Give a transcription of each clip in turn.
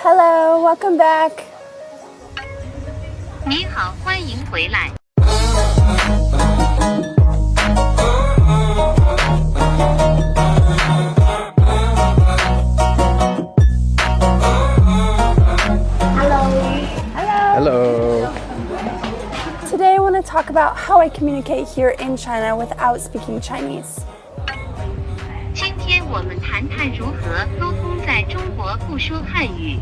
Hello, welcome back. 你好，欢迎回来。Hello. Today I want to talk about how I communicate here in China without speaking Chinese. 今天我们谈谈如何沟通在中国不说汉语。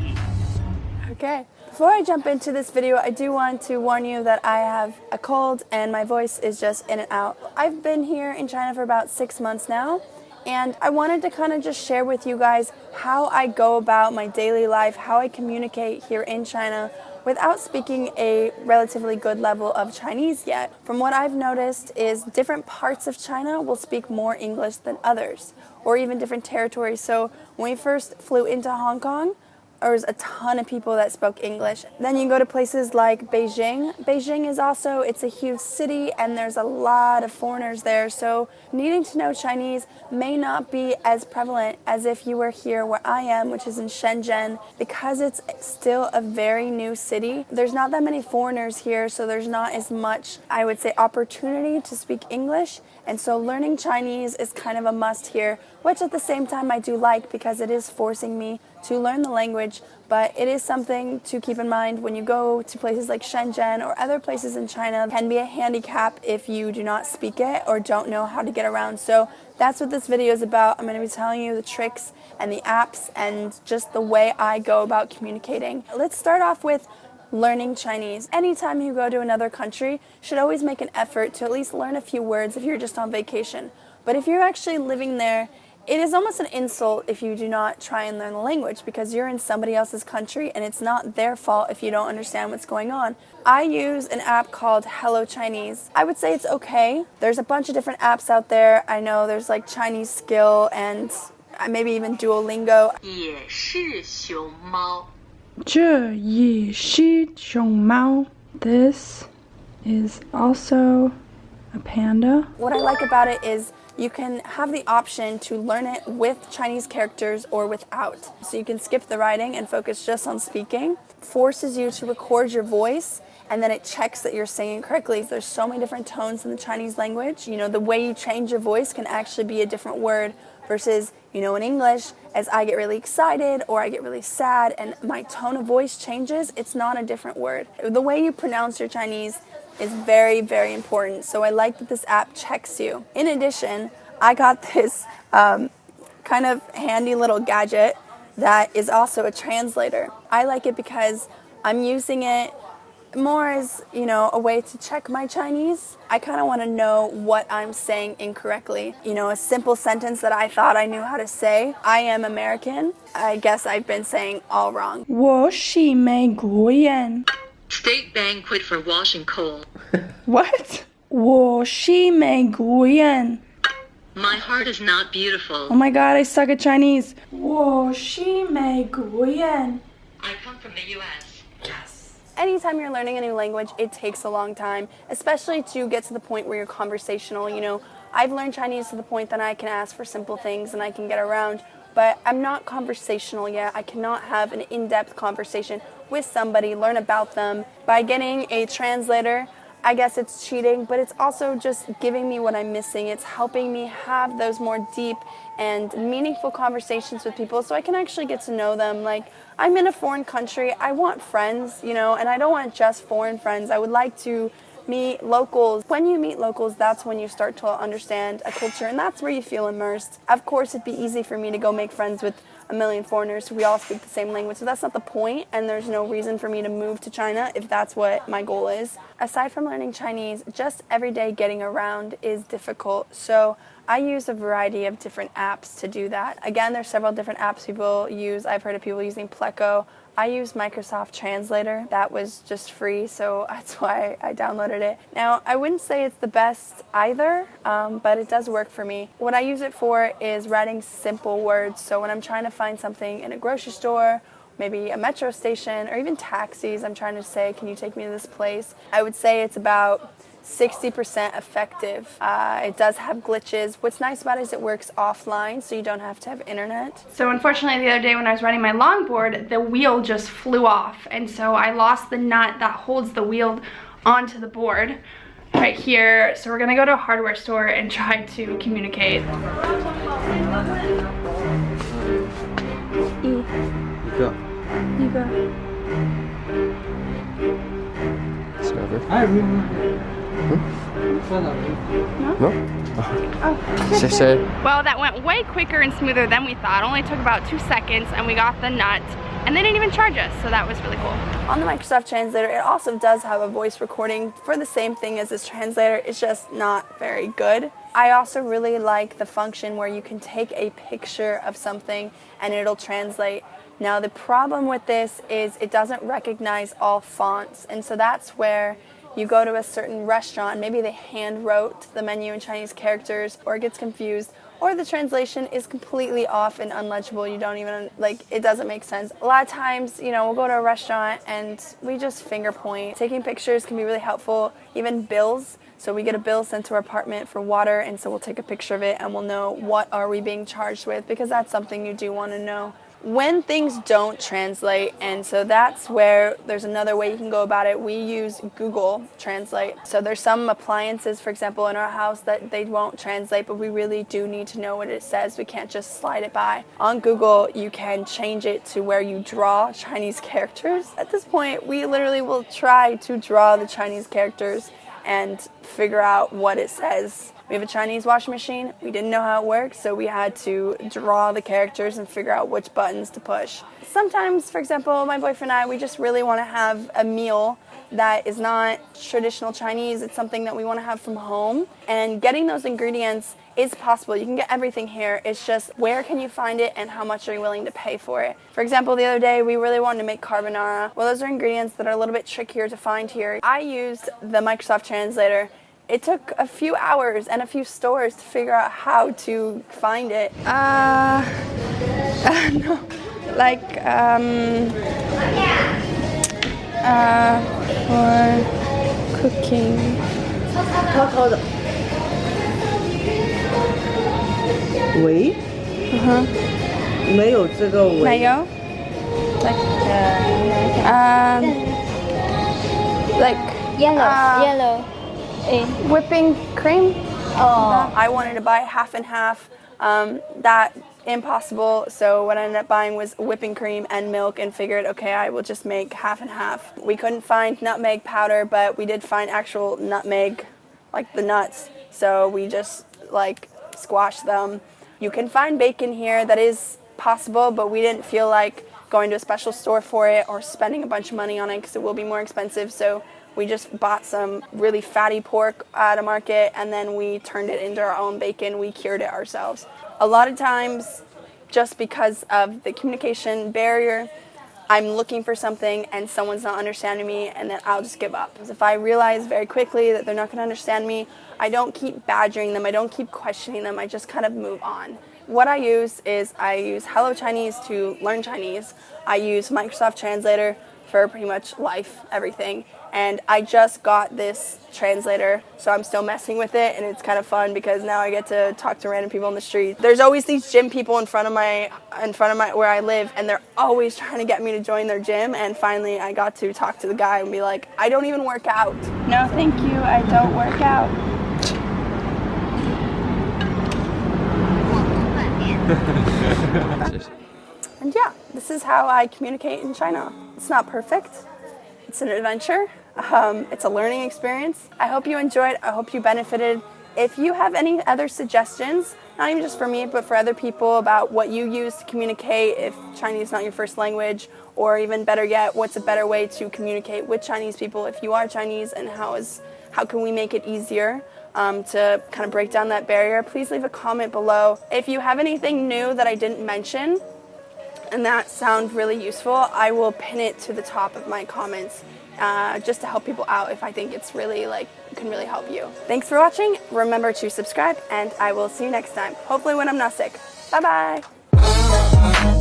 Okay, before I jump into this video, I do want to warn you that I have a cold and my voice is just in and out. I've been here in China for about 6 months now, and I wanted to kind of just share with you guys how I go about my daily life, how I communicate here in China without speaking a relatively good level of Chinese yet. From what I've noticed is different parts of China will speak more English than others, or even different territories. So when we first flew into Hong Kong, there was a ton of people that spoke English. Then you go to places like Beijing. Beijing is also, it's a huge city and there's a lot of foreigners there. So needing to know Chinese may not be as prevalent as if you were here where I am, which is in Shenzhen. Because it's still a very new city, there's not that many foreigners here, so there's not as much, I would say, opportunity to speak English. And so learning Chinese is kind of a must here, which at the same time I do like because it is forcing me to learn the language, but it is something to keep in mind when you go to places like Shenzhen or other places in China. It can be a handicap if you do not speak it or don't know how to get around. So that's what this video is about. I'm going to be telling you the tricks and the apps and just the way I go about communicating. Let's start off with learning Chinese. Anytime you go to another country, you should always make an effort to at least learn a few words if you're just on vacation. But if you're actually living there, it is almost an insult if you do not try and learn the language because you're in somebody else's country and it's not their fault if you don't understand what's going on. I use an app called Hello Chinese. I would say it's okay. There's a bunch of different apps out there. I know there's like Chinese Skill and maybe even Duolingo. 也是熊猫。这也是熊猫. This is also a panda. What I like about it is you can have the option to learn it with Chinese characters or without. So you can skip the writing and focus just on speaking. Forces you to record your voice and then it checks that you're saying it correctly. There's so many different tones in the Chinese language. You know, the way you change your voice can actually be a different word versus, you know, in English, as I get really excited or I get really sad and my tone of voice changes, it's not a different word. The way you pronounce your Chinese is very, very important. So I like that this app checks you. In addition, I got this kind of handy little gadget that is also a translator. I like it because I'm using it more as, you know, a way to check my Chinese. I kind of want to know what I'm saying incorrectly. You know, a simple sentence that I thought I knew how to say, I am American, I guess I've been saying all wrong. 我是美国人. State banquet for washing coal. What? 我是美国人. My heart is not beautiful. Oh my god, I suck at Chinese. 我是美国人. I come from the U.S. Anytime you're learning a new language, it takes a long time, especially to get to the point where you're conversational. You know, I've learned Chinese to the point that I can ask for simple things and I can get around, but I'm not conversational yet. I cannot have an in-depth conversation with somebody, learn about them. By getting a translator, I guess it's cheating, but it's also just giving me what I'm missing. It's helping me have those more deep and meaningful conversations with people so I can actually get to know them. Like, I'm in a foreign country, I want friends, you know, and I don't want just foreign friends. I would like to meet locals. When you meet locals, that's when you start to understand a culture, and that's where you feel immersed. Of course, it'd be easy for me to go make friends with a million foreigners who we all speak the same language, so that's not the point, and there's no reason for me to move to China if that's what my goal is. Aside from learning Chinese, just everyday getting around is difficult, so I use a variety of different apps to do that. Again, there's several different apps people use. I've heard of people using Pleco. I use Microsoft Translator. That was just free, so that's why I downloaded it. Now, I wouldn't say it's the best either, but it does work for me. What I use it for is writing simple words. So when I'm trying to find something in a grocery store, maybe a metro station, or even taxis, I'm trying to say, can you take me to this place? I would say it's about 60% effective. It does have glitches. What's nice about it is it works offline, so you don't have to have internet. So unfortunately the other day when I was riding my longboard, the wheel just flew off, and so I lost the nut that holds the wheel onto the board right here. So we're gonna go to a hardware store and try to communicate. Well, that went way quicker and smoother than we thought. Only took about 2 seconds and we got the nut, and they didn't even charge us, so that was really cool. On the Microsoft Translator, it also does have a voice recording for the same thing as this translator. It's just not very good. I also really like the function where you can take a picture of something and it'll translate. Now the problem with this is it doesn't recognize all fonts, and so that's where you go to a certain restaurant, maybe they hand wrote the menu in Chinese characters, or it gets confused, or the translation is completely off and unlegible. You don't even, like, it doesn't make sense. A lot of times, you know, we'll go to a restaurant and we just finger point. Taking pictures can be really helpful, even bills. So we get a bill sent to our apartment for water, and so we'll take a picture of it and we'll know what are we being charged with, because that's something you do want to know when things don't translate. And so that's where there's another way you can go about it. We use Google Translate. So there's some appliances, for example, in our house that they won't translate, but we really do need to know what it says. We can't just slide it by. On Google, you can change it to where you draw Chinese characters. At this point, we literally will try to draw the Chinese characters and figure out what it says. We have a Chinese washing machine. We didn't know how it works, so we had to draw the characters and figure out which buttons to push. Sometimes, for example, my boyfriend and I, we just really want to have a meal that is not traditional Chinese. It's something that we want to have from home. And getting those ingredients is possible. You can get everything here. It's just where can you find it and how much are you willing to pay for it. For example, the other day we really wanted to make carbonara. Well, those are ingredients that are a little bit trickier to find here. I used the Microsoft Translator. It took a few hours and a few stores to figure out how to find it. No, like, for cooking. Wei? 没有这个为。没有? Like, yellow. Whipping cream. Oh. I wanted to buy half and half. That impossible. So what I ended up buying was whipping cream and milk, and figured, okay, I will just make half and half. We couldn't find nutmeg powder, but we did find actual nutmeg, like the nuts. So we just like squashed them. You can find bacon here. That is possible, but we didn't feel like going to a special store for it or spending a bunch of money on it because it will be more expensive. So we just bought some really fatty pork at a market, and then we turned it into our own bacon. We cured it ourselves. A lot of times, just because of the communication barrier, I'm looking for something and someone's not understanding me, and then I'll just give up. Because if I realize very quickly that they're not going to understand me, I don't keep badgering them, I don't keep questioning them, I just kind of move on. What I use is I use Hello Chinese to learn Chinese. I use Microsoft Translator for pretty much life, everything. And I just got this translator, so I'm still messing with it, and it's kind of fun because now I get to talk to random people on the street. There's always these gym people in front of my where I live, and they're always trying to get me to join their gym. And finally, I got to talk to the guy and be like, I don't even work out. No, thank you. I don't work out. And yeah, this is how I communicate in China. It's not perfect. It's an adventure. It's a learning experience. I hope you enjoyed. I hope you benefited. If you have any other suggestions, not even just for me, but for other people about what you use to communicate if Chinese is not your first language, or even better yet, what's a better way to communicate with Chinese people if you are Chinese, and how can we make it easier to kind of break down that barrier, please leave a comment below. If you have anything new that I didn't mention and that sound really useful, I will pin it to the top of my comments just to help people out if I think it's really can really help you. Thanks for watching. Remember to subscribe, and I will see you next time. Hopefully when I'm not sick. Bye bye.